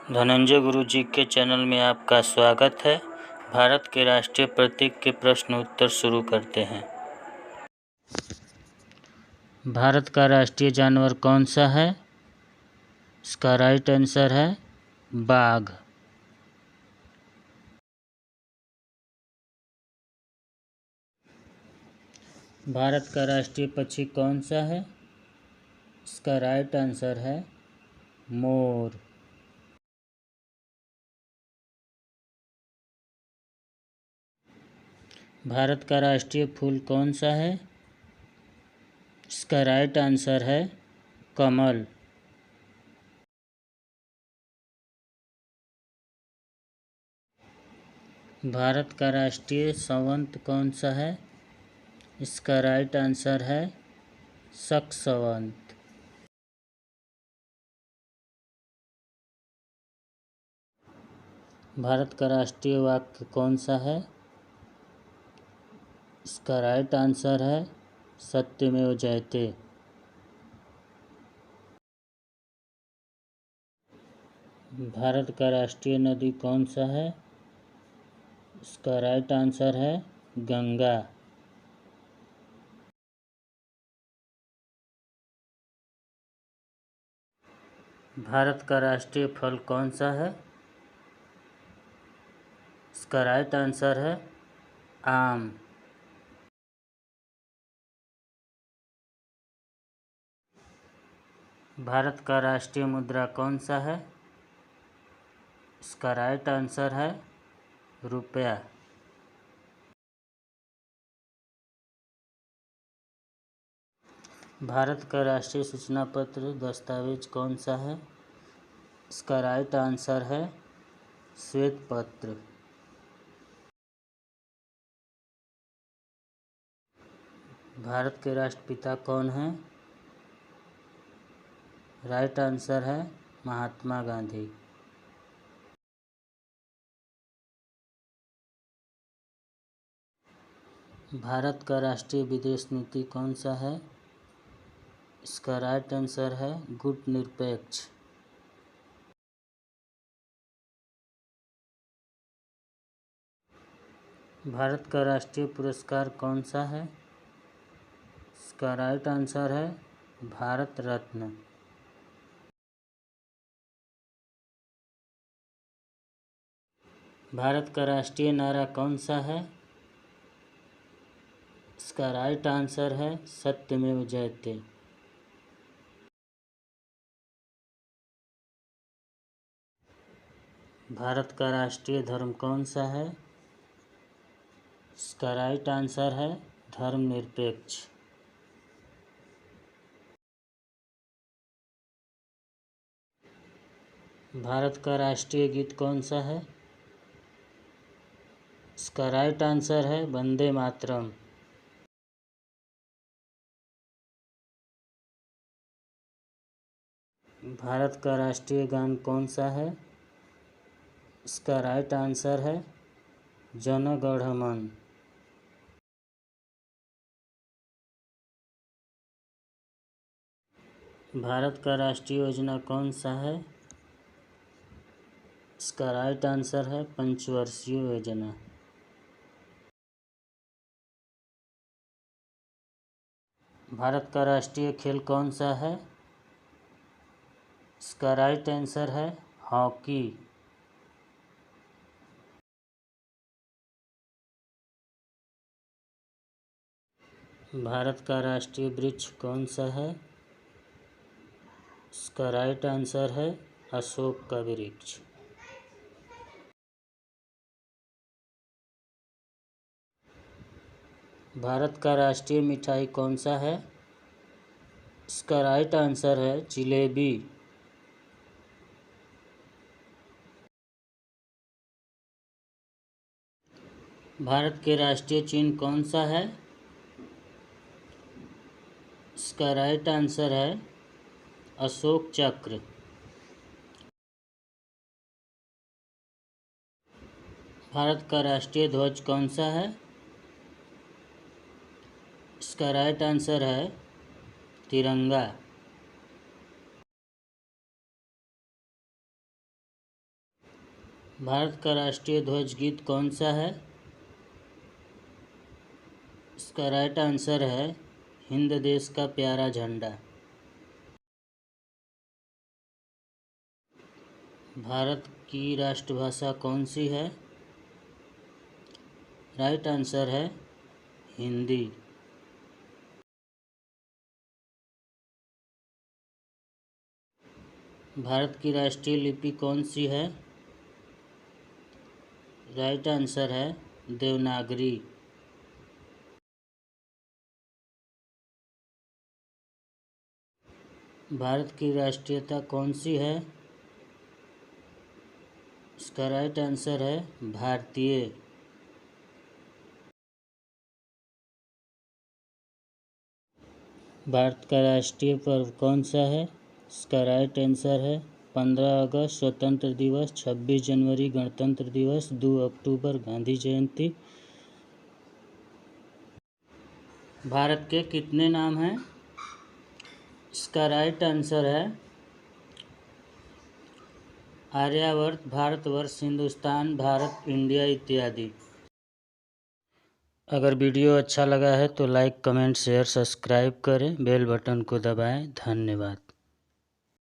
धनंजय गुरु जी के चैनल में आपका स्वागत है। भारत के राष्ट्रीय प्रतीक के प्रश्न उत्तर शुरू करते हैं। भारत का राष्ट्रीय जानवर कौन सा है? इसका राइट आंसर है बाघ। भारत का राष्ट्रीय पक्षी कौन सा है? इसका राइट आंसर है मोर। भारत का राष्ट्रीय फूल कौन सा है? इसका राइट आंसर है कमल। भारत का राष्ट्रीय संवंत कौन सा है? इसका राइट आंसर है शक संवत। भारत का राष्ट्रीय वाक्य कौन सा है? इसका राइट आंसर है सत्यमेव जयते। भारत का राष्ट्रीय नदी कौन सा है? इसका राइट आंसर है गंगा। भारत का राष्ट्रीय फल कौन सा है? इसका राइट आंसर है आम। भारत का राष्ट्रीय मुद्रा कौन सा है? इसका राइट आंसर है रुपया। भारत का राष्ट्रीय सूचना पत्र दस्तावेज कौन सा है? इसका राइट आंसर है श्वेत पत्र। भारत के राष्ट्रपिता कौन हैं? राइट आंसर है महात्मा गांधी। भारत का राष्ट्रीय विदेश नीति कौन सा है? इसका राइट आंसर है गुटनिरपेक्ष। भारत का राष्ट्रीय पुरस्कार कौन सा है? इसका राइट आंसर है भारत रत्न। भारत का राष्ट्रीय नारा कौन सा है? इसका राइट आंसर है सत्यमेव जयते। भारत का राष्ट्रीय धर्म कौन सा है? इसका राइट आंसर है धर्मनिरपेक्ष। भारत का राष्ट्रीय गीत कौन सा है? इसका राइट आंसर है वंदे मातरम। भारत का राष्ट्रीय गान कौन सा है? इसका राइट आंसर है जन गण मन। भारत का राष्ट्रीय योजना कौन सा है? इसका राइट आंसर है पंचवर्षीय योजना। भारत का राष्ट्रीय खेल कौन सा है? इसका राइट आंसर है हॉकी। भारत का राष्ट्रीय वृक्ष कौन सा है? इसका राइट आंसर है अशोक का वृक्ष। भारत का राष्ट्रीय मिठाई कौन सा है? इसका राइट आंसर है जिलेबी। भारत के राष्ट्रीय चिन्ह कौन सा है? इसका राइट आंसर है अशोक चक्र। भारत का राष्ट्रीय ध्वज कौन सा है? इसका राइट आंसर है तिरंगा। भारत का राष्ट्रीय ध्वज गीत कौन सा है? इसका राइट आंसर है हिंद देश का प्यारा झंडा। भारत की राष्ट्रभाषा कौन सी है? राइट आंसर है हिंदी। भारत की राष्ट्रीय लिपि कौन सी है? राइट आंसर है देवनागरी। भारत की राष्ट्रीयता कौन सी है? इसका राइट आंसर है भारतीय। भारत का राष्ट्रीय पर्व कौन सा है? इसका राइट आंसर है 15 अगस्त स्वतंत्र दिवस, 26 जनवरी गणतंत्र दिवस, 2 अक्टूबर गांधी जयंती। भारत के कितने नाम हैं? इसका राइट आंसर है आर्यावर्त, भारतवर्ष, हिंदुस्तान, भारत, इंडिया इत्यादि। अगर वीडियो अच्छा लगा है तो लाइक, कमेंट, शेयर, सब्सक्राइब करें, बेल बटन को दबाएं। धन्यवाद।